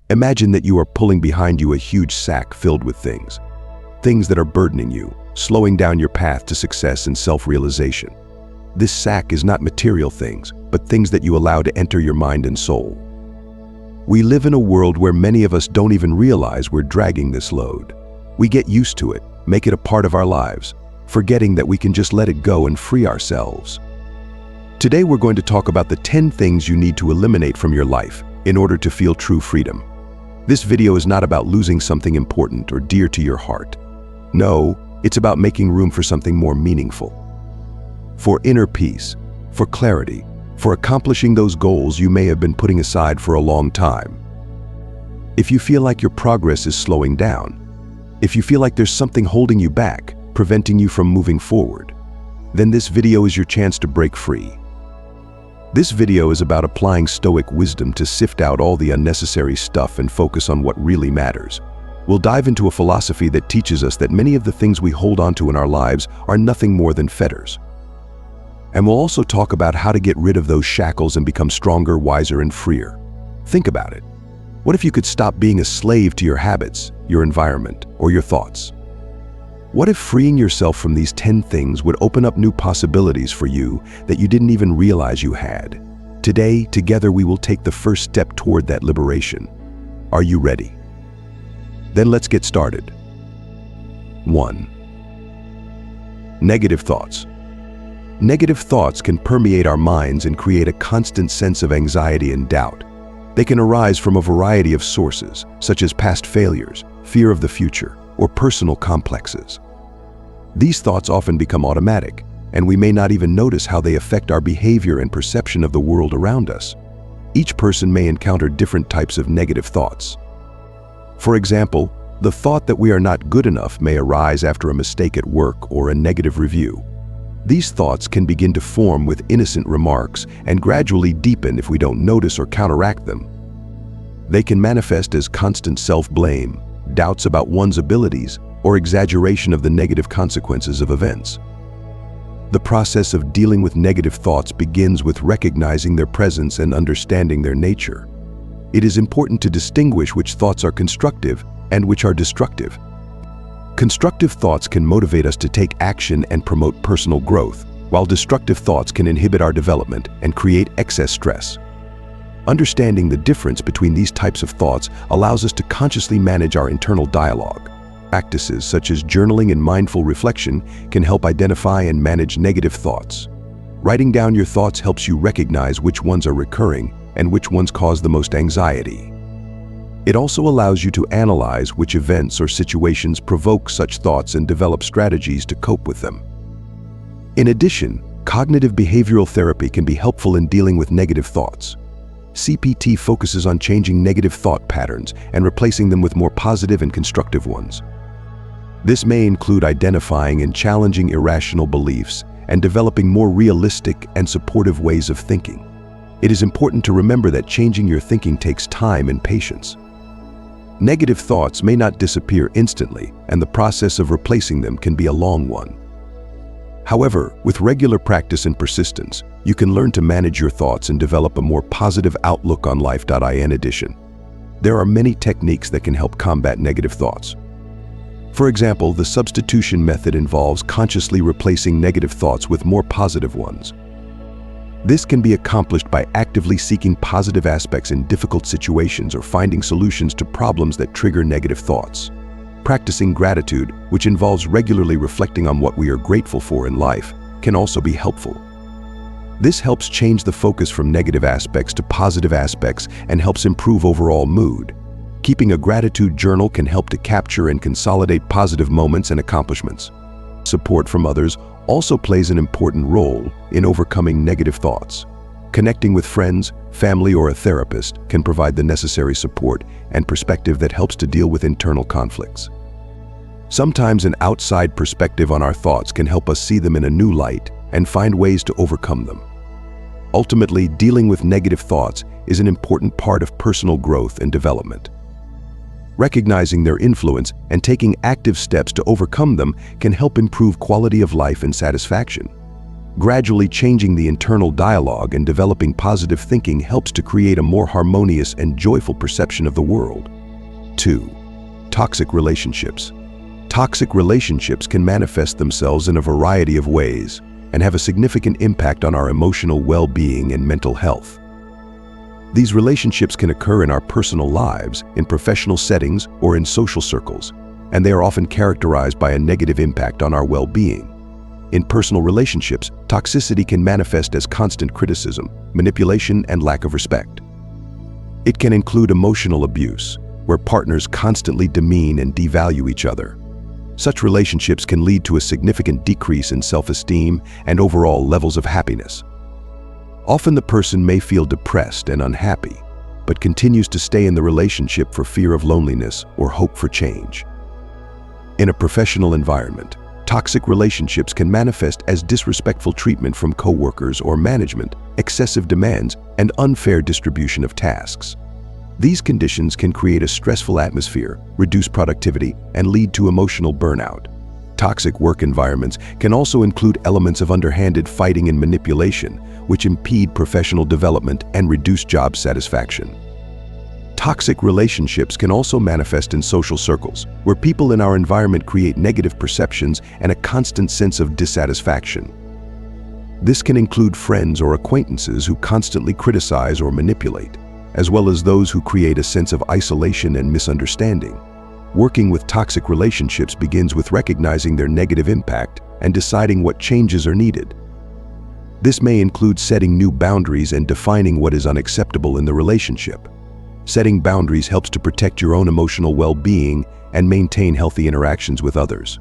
Imagine that you are pulling behind you a huge sack filled with things that are burdening you, slowing down your path to success and self-realization. This sack is not material things, but things that you allow to enter your mind and soul. We live in a world where many of us don't even realize we're dragging this load. We get used to it, make it a part of our lives, forgetting that we can just let it go and free ourselves. Today we're going to talk about the 10 things you need to eliminate from your life in order to feel true freedom. This video is not about losing something important or dear to your heart. No, it's about making room for something more meaningful. For inner peace, for clarity, for accomplishing those goals you may have been putting aside for a long time. If you feel like your progress is slowing down, if you feel like there's something holding you back, preventing you from moving forward, then this video is your chance to break free. This video is about applying stoic wisdom to sift out all the unnecessary stuff and focus on what really matters. We'll dive into a philosophy that teaches us that many of the things we hold onto in our lives are nothing more than fetters. And we'll also talk about how to get rid of those shackles and become stronger, wiser, and freer. Think about it. What if you could stop being a slave to your habits, your environment, or your thoughts? What if freeing yourself from these 10 things would open up new possibilities for you that you didn't even realize you had? Today, together we will take the first step toward that liberation. Are you ready? Then let's get started. 1. Negative thoughts. Negative thoughts can permeate our minds and create a constant sense of anxiety and doubt. They can arise from a variety of sources, such as past failures, fear of the future, or personal complexes. These thoughts often become automatic, and we may not even notice how they affect our behavior and perception of the world around us. Each person may encounter different types of negative thoughts. For example, the thought that we are not good enough may arise after a mistake at work or a negative review. These thoughts can begin to form with innocent remarks and gradually deepen if we don't notice or counteract them. They can manifest as constant self-blame, doubts about one's abilities, or exaggeration of the negative consequences of events. The process of dealing with negative thoughts begins with recognizing their presence and understanding their nature. It is important to distinguish which thoughts are constructive and which are destructive. Constructive thoughts can motivate us to take action and promote personal growth, while destructive thoughts can inhibit our development and create excess stress. Understanding the difference between these types of thoughts allows us to consciously manage our internal dialogue. Practices such as journaling and mindful reflection can help identify and manage negative thoughts. Writing down your thoughts helps you recognize which ones are recurring and which ones cause the most anxiety. It also allows you to analyze which events or situations provoke such thoughts and develop strategies to cope with them. In addition, cognitive behavioral therapy can be helpful in dealing with negative thoughts. CBT focuses on changing negative thought patterns and replacing them with more positive and constructive ones. This may include identifying and challenging irrational beliefs and developing more realistic and supportive ways of thinking. It is important to remember that changing your thinking takes time and patience. Negative thoughts may not disappear instantly, and the process of replacing them can be a long one. However, with regular practice and persistence, you can learn to manage your thoughts and develop a more positive outlook on life. In addition, there are many techniques that can help combat negative thoughts. For example, the substitution method involves consciously replacing negative thoughts with more positive ones. This can be accomplished by actively seeking positive aspects in difficult situations or finding solutions to problems that trigger negative thoughts. Practicing gratitude, which involves regularly reflecting on what we are grateful for in life, can also be helpful. This helps change the focus from negative aspects to positive aspects and helps improve overall mood. Keeping a gratitude journal can help to capture and consolidate positive moments and accomplishments. Support from others also plays an important role in overcoming negative thoughts. Connecting with friends, family, or a therapist can provide the necessary support and perspective that helps to deal with internal conflicts. Sometimes an outside perspective on our thoughts can help us see them in a new light and find ways to overcome them. Ultimately, dealing with negative thoughts is an important part of personal growth and development. Recognizing their influence and taking active steps to overcome them can help improve quality of life and satisfaction. Gradually changing the internal dialogue and developing positive thinking helps to create a more harmonious and joyful perception of the world. 2. Toxic relationships. Toxic relationships can manifest themselves in a variety of ways and have a significant impact on our emotional well-being and mental health. These relationships can occur in our personal lives, in professional settings, or in social circles, and they are often characterized by a negative impact on our well-being. In personal relationships, toxicity can manifest as constant criticism, manipulation, and lack of respect. It can include emotional abuse, where partners constantly demean and devalue each other. Such relationships can lead to a significant decrease in self-esteem and overall levels of happiness. Often the person may feel depressed and unhappy, but continues to stay in the relationship for fear of loneliness or hope for change. In a professional environment, toxic relationships can manifest as disrespectful treatment from coworkers or management, excessive demands, and unfair distribution of tasks. These conditions can create a stressful atmosphere, reduce productivity, and lead to emotional burnout. Toxic work environments can also include elements of underhanded fighting and manipulation, which impede professional development and reduce job satisfaction. Toxic relationships can also manifest in social circles, where people in our environment create negative perceptions and a constant sense of dissatisfaction. This can include friends or acquaintances who constantly criticize or manipulate, as well as those who create a sense of isolation and misunderstanding. Working with toxic relationships begins with recognizing their negative impact and deciding what changes are needed. This may include setting new boundaries and defining what is unacceptable in the relationship. Setting boundaries helps to protect your own emotional well-being and maintain healthy interactions with others.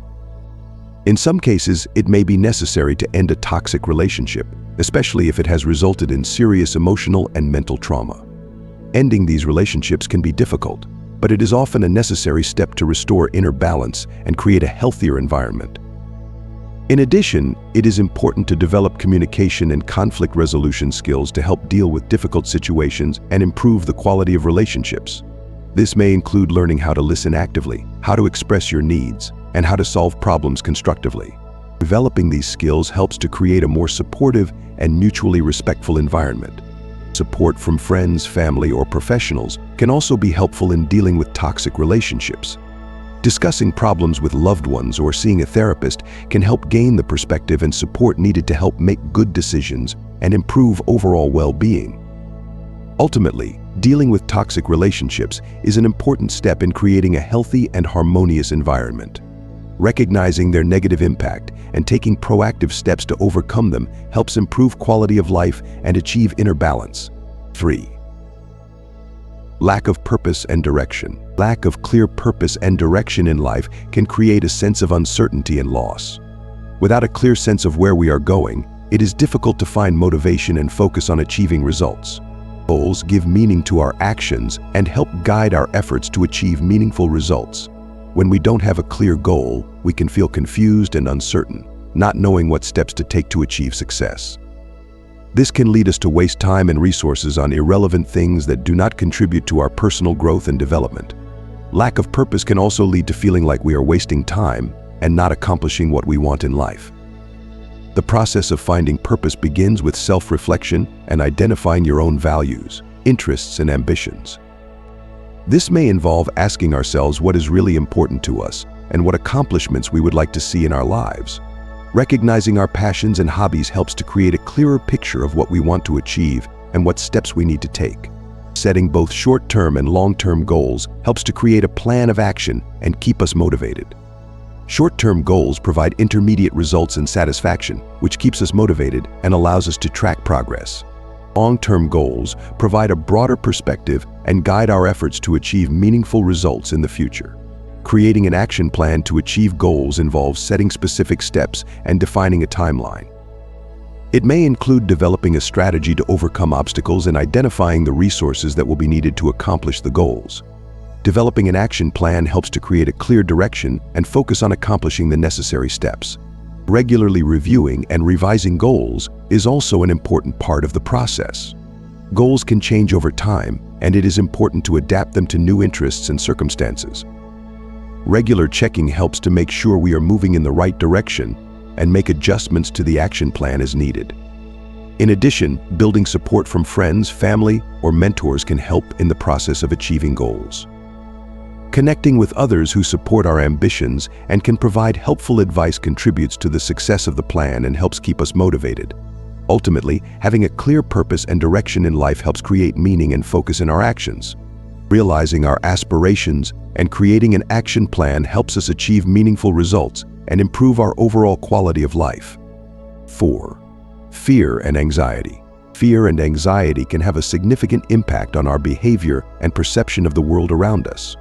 In some cases, it may be necessary to end a toxic relationship, especially if it has resulted in serious emotional and mental trauma. Ending these relationships can be difficult, but it is often a necessary step to restore inner balance and create a healthier environment. In addition, it is important to develop communication and conflict resolution skills to help deal with difficult situations and improve the quality of relationships. This may include learning how to listen actively, how to express your needs, and how to solve problems constructively. Developing these skills helps to create a more supportive and mutually respectful environment. Support from friends, family, or professionals can also be helpful in dealing with toxic relationships. Discussing problems with loved ones or seeing a therapist can help gain the perspective and support needed to help make good decisions and improve overall well-being. Ultimately, dealing with toxic relationships is an important step in creating a healthy and harmonious environment. Recognizing their negative impact and taking proactive steps to overcome them helps improve quality of life and achieve inner balance. 3. Lack of purpose and direction. Lack of clear purpose and direction in life can create a sense of uncertainty and loss. Without a clear sense of where we are going, it is difficult to find motivation and focus on achieving results. Goals give meaning to our actions and help guide our efforts to achieve meaningful results. When we don't have a clear goal, we can feel confused and uncertain, not knowing what steps to take to achieve success. This can lead us to waste time and resources on irrelevant things that do not contribute to our personal growth and development. Lack of purpose can also lead to feeling like we are wasting time and not accomplishing what we want in life. The process of finding purpose begins with self-reflection and identifying your own values, interests, and ambitions. This may involve asking ourselves what is really important to us and what accomplishments we would like to see in our lives. Recognizing our passions and hobbies helps to create a clearer picture of what we want to achieve and what steps we need to take. Setting both short-term and long-term goals helps to create a plan of action and keep us motivated. Short-term goals provide intermediate results and satisfaction, which keeps us motivated and allows us to track progress. Long-term goals provide a broader perspective and guide our efforts to achieve meaningful results in the future. Creating an action plan to achieve goals involves setting specific steps and defining a timeline. It may include developing a strategy to overcome obstacles and identifying the resources that will be needed to accomplish the goals. Developing an action plan helps to create a clear direction and focus on accomplishing the necessary steps. Regularly reviewing and revising goals is also an important part of the process. Goals can change over time, and it is important to adapt them to new interests and circumstances. Regular checking helps to make sure we are moving in the right direction and make adjustments to the action plan as needed. In addition, building support from friends, family, or mentors can help in the process of achieving goals. Connecting with others who support our ambitions and can provide helpful advice contributes to the success of the plan and helps keep us motivated. Ultimately, having a clear purpose and direction in life helps create meaning and focus in our actions. Realizing our aspirations and creating an action plan helps us achieve meaningful results and improve our overall quality of life. 4. Fear and anxiety. Fear and anxiety can have a significant impact on our behavior and perception of the world around us.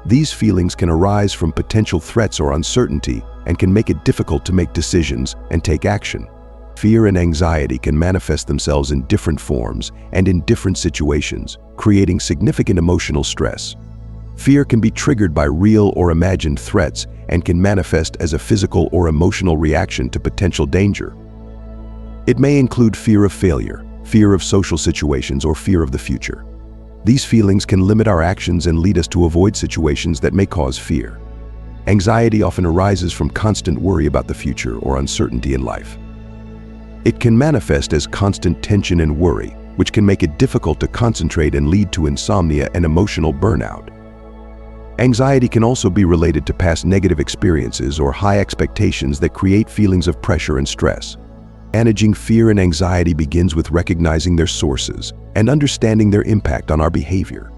These feelings can arise from potential threats or uncertainty and can make it difficult to make decisions and take action. Fear and anxiety can manifest themselves in different forms and in different situations, creating significant emotional stress. Fear can be triggered by real or imagined threats and can manifest as a physical or emotional reaction to potential danger. It may include fear of failure, fear of social situations, or fear of the future. These feelings can limit our actions and lead us to avoid situations that may cause fear. Anxiety often arises from constant worry about the future or uncertainty in life. It can manifest as constant tension and worry, which can make it difficult to concentrate and lead to insomnia and emotional burnout. Anxiety can also be related to past negative experiences or high expectations that create feelings of pressure and stress. Managing fear and anxiety begins with recognizing their sources and understanding their impact on our behavior.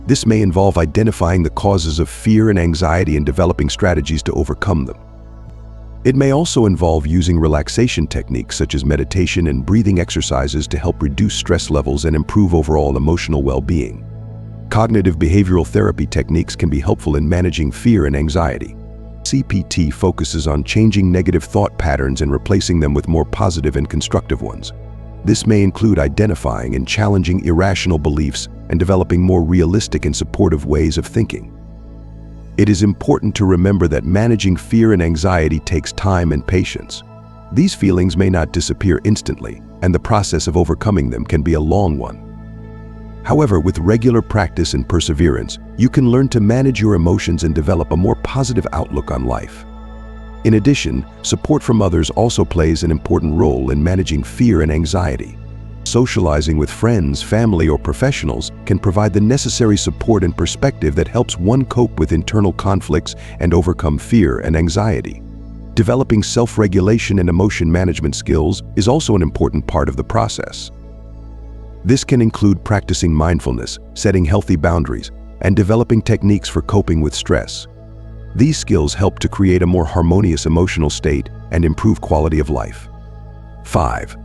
This may involve identifying the causes of fear and anxiety and developing strategies to overcome them. It may also involve using relaxation techniques such as meditation and breathing exercises to help reduce stress levels and improve overall emotional well-being. Cognitive behavioral therapy techniques can be helpful in managing fear and anxiety. CPT focuses on changing negative thought patterns and replacing them with more positive and constructive ones. This may include identifying and challenging irrational beliefs and developing more realistic and supportive ways of thinking. It is important to remember that managing fear and anxiety takes time and patience. These feelings may not disappear instantly, and the process of overcoming them can be a long one. However, with regular practice and perseverance, you can learn to manage your emotions and develop a more positive outlook on life. In addition, support from others also plays an important role in managing fear and anxiety. Socializing with friends, family, or professionals can provide the necessary support and perspective that helps one cope with internal conflicts and overcome fear and anxiety. Developing self-regulation and emotion management skills is also an important part of the process. This can include practicing mindfulness, setting healthy boundaries, and developing techniques for coping with stress. These skills help to create a more harmonious emotional state and improve quality of life. 5.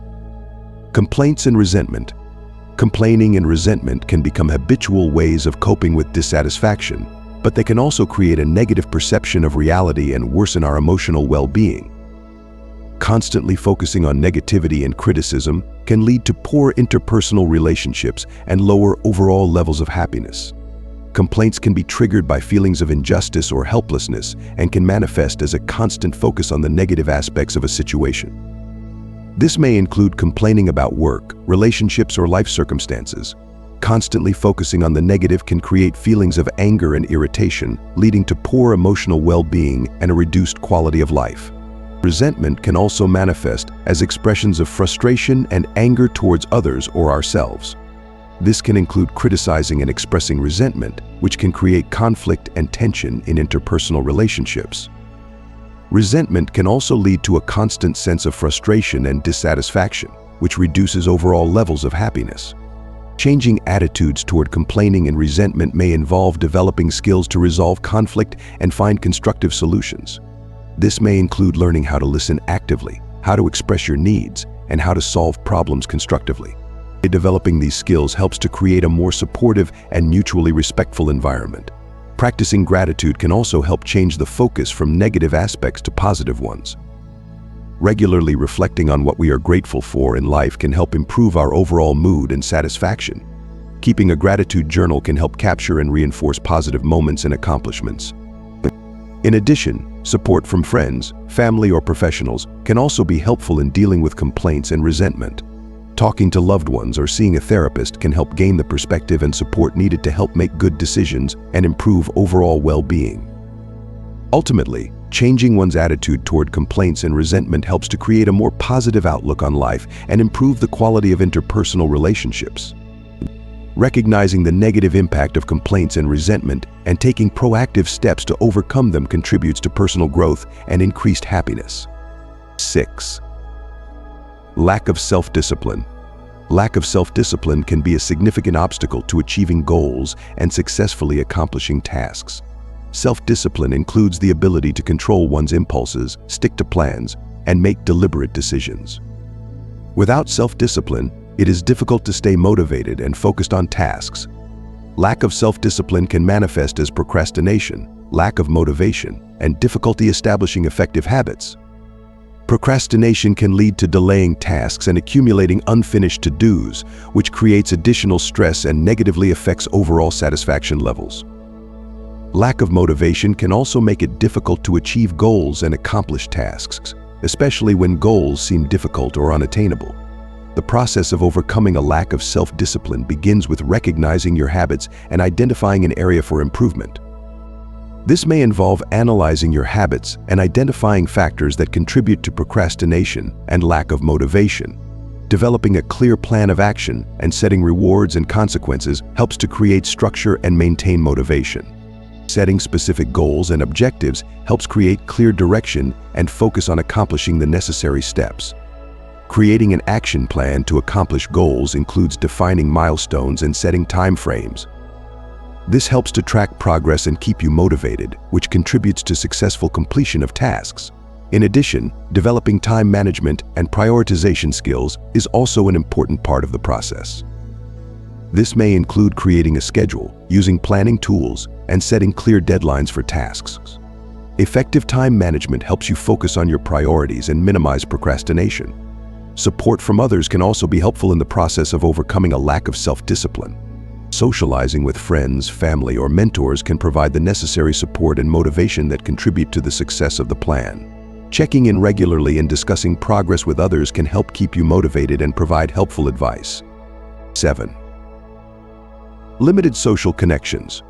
Complaints and resentment. Complaining and resentment can become habitual ways of coping with dissatisfaction, but they can also create a negative perception of reality and worsen our emotional well-being. Constantly focusing on negativity and criticism can lead to poor interpersonal relationships and lower overall levels of happiness. Complaints can be triggered by feelings of injustice or helplessness and can manifest as a constant focus on the negative aspects of a situation. This may include complaining about work, relationships, or life circumstances. Constantly focusing on the negative can create feelings of anger and irritation, leading to poor emotional well-being and a reduced quality of life. Resentment can also manifest as expressions of frustration and anger towards others or ourselves. This can include criticizing and expressing resentment, which can create conflict and tension in interpersonal relationships. Resentment can also lead to a constant sense of frustration and dissatisfaction, which reduces overall levels of happiness. Changing attitudes toward complaining and resentment may involve developing skills to resolve conflict and find constructive solutions. This may include learning how to listen actively, how to express your needs, and how to solve problems constructively. Developing these skills helps to create a more supportive and mutually respectful environment. Practicing gratitude can also help change the focus from negative aspects to positive ones. Regularly reflecting on what we are grateful for in life can help improve our overall mood and satisfaction. Keeping a gratitude journal can help capture and reinforce positive moments and accomplishments. In addition, support from friends, family, or professionals can also be helpful in dealing with complaints and resentment. Talking to loved ones or seeing a therapist can help gain the perspective and support needed to help make good decisions and improve overall well-being. Ultimately, Changing one's attitude toward complaints and resentment helps to create a more positive outlook on life and improve the quality of interpersonal relationships. Recognizing the negative impact of complaints and resentment and taking proactive steps to overcome them contributes to personal growth and increased happiness. 6. Lack of self-discipline. Lack of self-discipline can be a significant obstacle to achieving goals and successfully accomplishing tasks. Self-discipline includes the ability to control one's impulses, stick to plans, and make deliberate decisions. Without self-discipline, it is difficult to stay motivated and focused on tasks. Lack of self-discipline can manifest as procrastination, lack of motivation, and difficulty establishing effective habits. Procrastination can lead to delaying tasks and accumulating unfinished to-dos, which creates additional stress and negatively affects overall satisfaction levels. Lack of motivation can also make it difficult to achieve goals and accomplish tasks, especially when goals seem difficult or unattainable. The process of overcoming a lack of self-discipline begins with recognizing your habits and identifying an area for improvement. This may involve analyzing your habits and identifying factors that contribute to procrastination and lack of motivation. Developing a clear plan of action and setting rewards and consequences helps to create structure and maintain motivation. Setting specific goals and objectives helps create clear direction and focus on accomplishing the necessary steps. Creating an action plan to accomplish goals includes defining milestones and setting time frames. This helps to track progress and keep you motivated, which contributes to successful completion of tasks. In addition, developing time management and prioritization skills is also an important part of the process. This may include creating a schedule, using planning tools, and setting clear deadlines for tasks. Effective time management helps you focus on your priorities and minimize procrastination. Support from others can also be helpful in the process of overcoming a lack of self-discipline. Socializing with friends, family, or mentors can provide the necessary support and motivation that contribute to the success of the plan. Checking in regularly and discussing progress with others can help keep you motivated and provide helpful advice. 7. Limited social connections.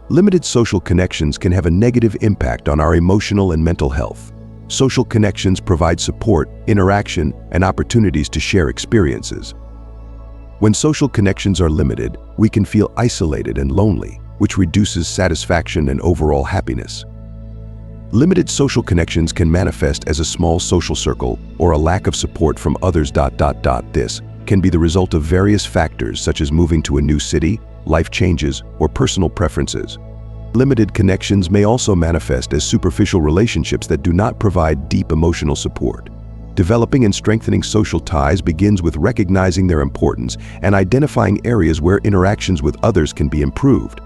Limited social connections can have a negative impact on our emotional and mental health. Social connections provide support, interaction, and opportunities to share experiences. When social connections are limited, we can feel isolated and lonely, which reduces satisfaction and overall happiness. Limited social connections can manifest as a small social circle or a lack of support from others. This can be the result of various factors such as moving to a new city, life changes, or personal preferences. Limited connections may also manifest as superficial relationships that do not provide deep emotional support. Developing and strengthening social ties begins with recognizing their importance and identifying areas where interactions with others can be improved.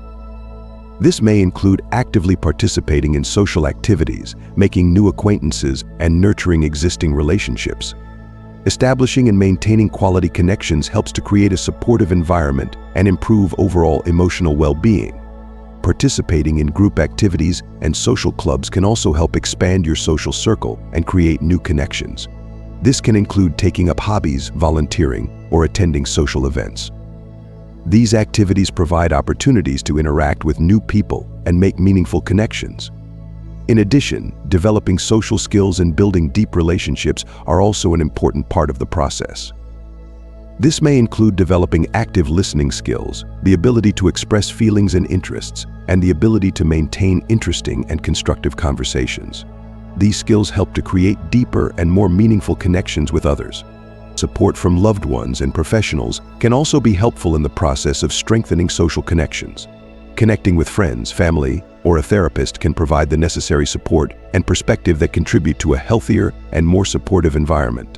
This may include actively participating in social activities, making new acquaintances, and nurturing existing relationships. Establishing and maintaining quality connections helps to create a supportive environment and improve overall emotional well-being. Participating in group activities and social clubs can also help expand your social circle and create new connections. This can include taking up hobbies, volunteering, or attending social events. These activities provide opportunities to interact with new people and make meaningful connections. In addition, developing social skills and building deep relationships are also an important part of the process. This may include developing active listening skills, the ability to express feelings and interests, and the ability to maintain interesting and constructive conversations. These skills help to create deeper and more meaningful connections with others. Support from loved ones and professionals can also be helpful in the process of strengthening social connections. Connecting with friends, family, or a therapist can provide the necessary support and perspective that contribute to a healthier and more supportive environment.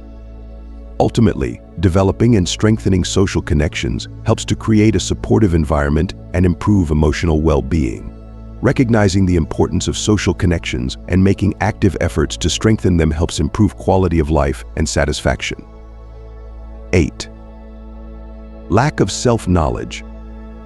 Ultimately, developing and strengthening social connections helps to create a supportive environment and improve emotional well-being. Recognizing the importance of social connections and making active efforts to strengthen them helps improve quality of life and satisfaction. 8. Lack of self-knowledge.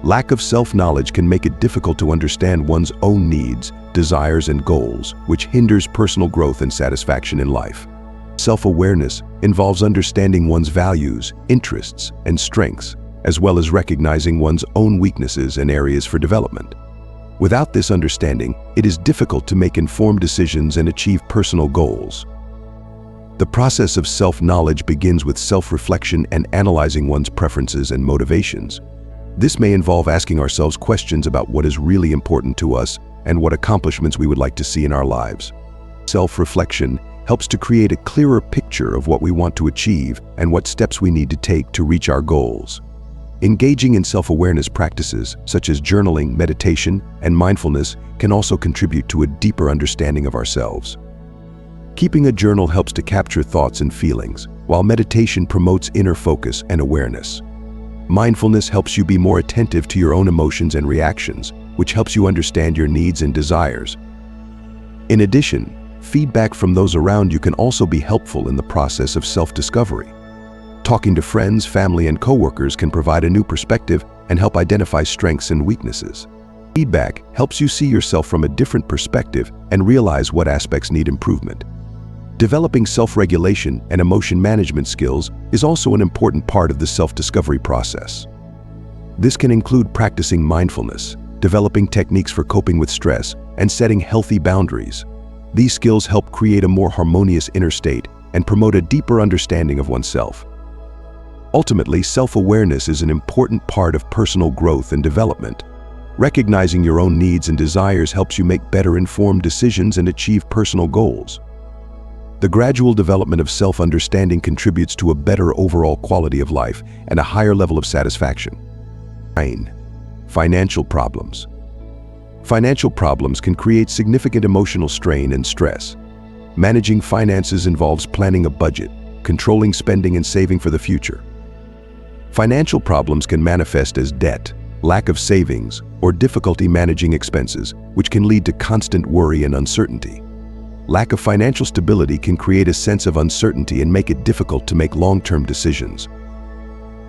Lack of self-knowledge can make it difficult to understand one's own needs, desires, and goals, which hinders personal growth and satisfaction in life. Self-awareness involves understanding one's values, interests, and strengths, as well as recognizing one's own weaknesses and areas for development. Without this understanding, it is difficult to make informed decisions and achieve personal goals. The process of self-knowledge begins with self-reflection and analyzing one's preferences and motivations. This may involve asking ourselves questions about what is really important to us and what accomplishments we would like to see in our lives. Self-reflection helps to create a clearer picture of what we want to achieve and what steps we need to take to reach our goals. Engaging in self-awareness practices, such as journaling, meditation, and mindfulness, can also contribute to a deeper understanding of ourselves. Keeping a journal helps to capture thoughts and feelings, while meditation promotes inner focus and awareness. Mindfulness helps you be more attentive to your own emotions and reactions, which helps you understand your needs and desires. In addition, feedback from those around you can also be helpful in the process of self-discovery. Talking to friends, family, and coworkers can provide a new perspective and help identify strengths and weaknesses. Feedback helps you see yourself from a different perspective and realize what aspects need improvement. Developing self-regulation and emotion management skills is also an important part of the self-discovery process. This can include practicing mindfulness, developing techniques for coping with stress, and setting healthy boundaries. These skills help create a more harmonious inner state and promote a deeper understanding of oneself. Ultimately, self-awareness is an important part of personal growth and development. Recognizing your own needs and desires helps you make better informed decisions and achieve personal goals. The gradual development of self-understanding contributes to a better overall quality of life and a higher level of satisfaction. 9. Financial problems. Financial problems can create significant emotional strain and stress. Managing finances involves planning a budget, controlling spending, and saving for the future. Financial problems can manifest as debt, lack of savings, or difficulty managing expenses, which can lead to constant worry and uncertainty. Lack of financial stability can create a sense of uncertainty and make it difficult to make long-term decisions.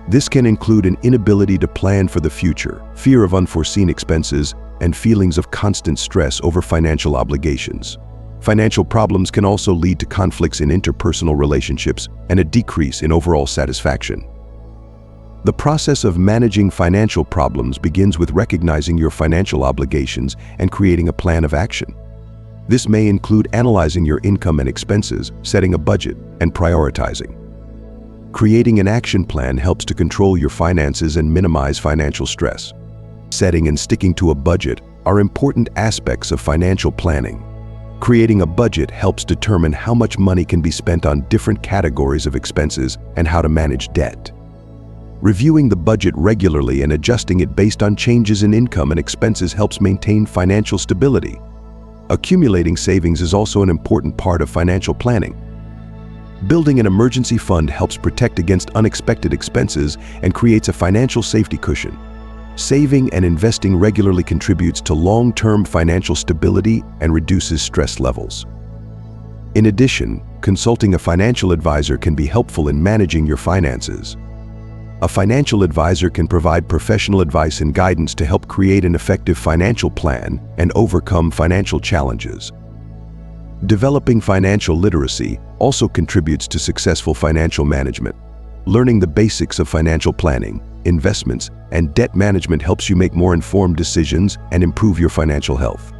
This can include an inability to plan for the future, fear of unforeseen expenses, and feelings of constant stress over financial obligations. Financial problems can also lead to conflicts in interpersonal relationships and a decrease in overall satisfaction. The process of managing financial problems begins with recognizing your financial obligations and creating a plan of action. This may include analyzing your income and expenses, setting a budget, and prioritizing. Creating an action plan helps to control your finances and minimize financial stress. Setting and sticking to a budget are important aspects of financial planning. Creating a budget helps determine how much money can be spent on different categories of expenses and how to manage debt. Reviewing the budget regularly and adjusting it based on changes in income and expenses helps maintain financial stability. Accumulating savings is also an important part of financial planning. Building an emergency fund helps protect against unexpected expenses and creates a financial safety cushion. Saving and investing regularly contributes to long-term financial stability and reduces stress levels. In addition, consulting a financial advisor can be helpful in managing your finances. A financial advisor can provide professional advice and guidance to help create an effective financial plan and overcome financial challenges. Developing financial literacy also contributes to successful financial management. Learning the basics of financial planning, investments, and debt management helps you make more informed decisions and improve your financial health.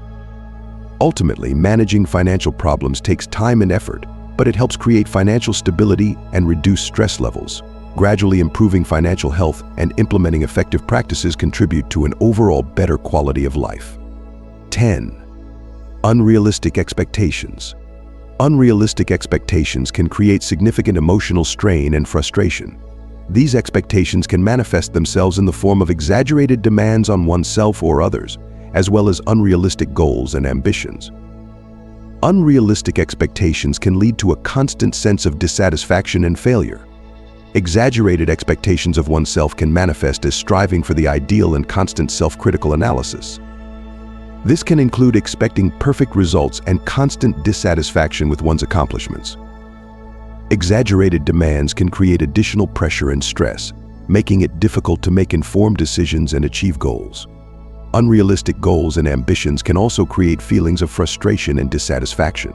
Ultimately, managing financial problems takes time and effort, but it helps create financial stability and reduce stress levels. Gradually improving financial health and implementing effective practices contribute to an overall better quality of life. 10. Unrealistic expectations. Unrealistic expectations can create significant emotional strain and frustration. These expectations can manifest themselves in the form of exaggerated demands on oneself or others, as well as unrealistic goals and ambitions. Unrealistic expectations can lead to a constant sense of dissatisfaction and failure. Exaggerated expectations of oneself can manifest as striving for the ideal and constant self-critical analysis. This can include expecting perfect results and constant dissatisfaction with one's accomplishments. Exaggerated demands can create additional pressure and stress, making it difficult to make informed decisions and achieve goals. Unrealistic goals and ambitions can also create feelings of frustration and dissatisfaction.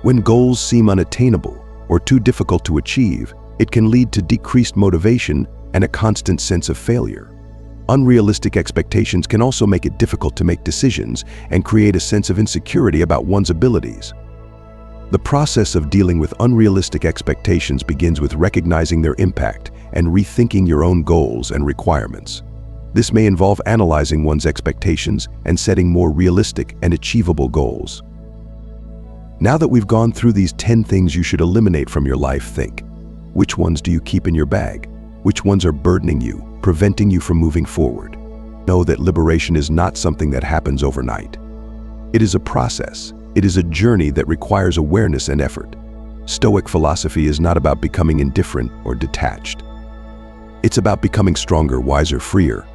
When goals seem unattainable or too difficult to achieve, it can lead to decreased motivation and a constant sense of failure. Unrealistic expectations can also make it difficult to make decisions and create a sense of insecurity about one's abilities. The process of dealing with unrealistic expectations begins with recognizing their impact and rethinking your own goals and requirements. This may involve analyzing one's expectations and setting more realistic and achievable goals. Now that we've gone through these 10 things you should eliminate from your life, think, which ones do you keep in your bag? Which ones are burdening you, preventing you from moving forward? Know that liberation is not something that happens overnight. It is a process. It is a journey that requires awareness and effort. Stoic philosophy is not about becoming indifferent or detached. It's about becoming stronger, wiser, freer.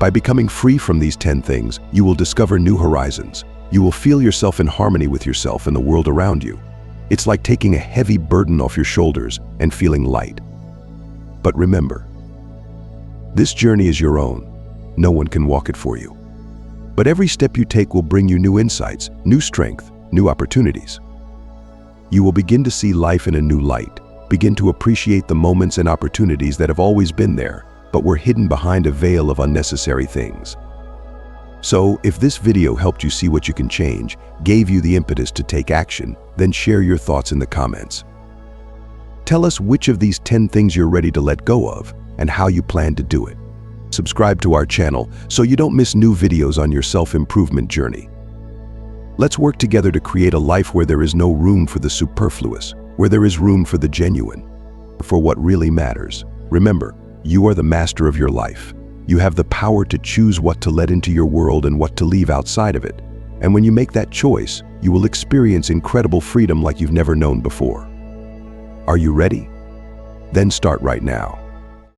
By becoming free from these 10 things, you will discover new horizons. You will feel yourself in harmony with yourself and the world around you. It's like taking a heavy burden off your shoulders and feeling light. But remember, this journey is your own. No one can walk it for you. But every step you take will bring you new insights, new strength, new opportunities. You will begin to see life in a new light, begin to appreciate the moments and opportunities that have always been there, but were hidden behind a veil of unnecessary things. So, if this video helped you see what you can change, gave you the impetus to take action, then share your thoughts in the comments. Tell us which of these 10 things you're ready to let go of and how you plan to do it. Subscribe to our channel so you don't miss new videos on your self-improvement journey. Let's work together to create a life where there is no room for the superfluous, where there is room for the genuine, for what really matters. Remember, you are the master of your life. You have the power to choose what to let into your world and what to leave outside of it. And when you make that choice, you will experience incredible freedom like you've never known before. Are you ready? Then start right now.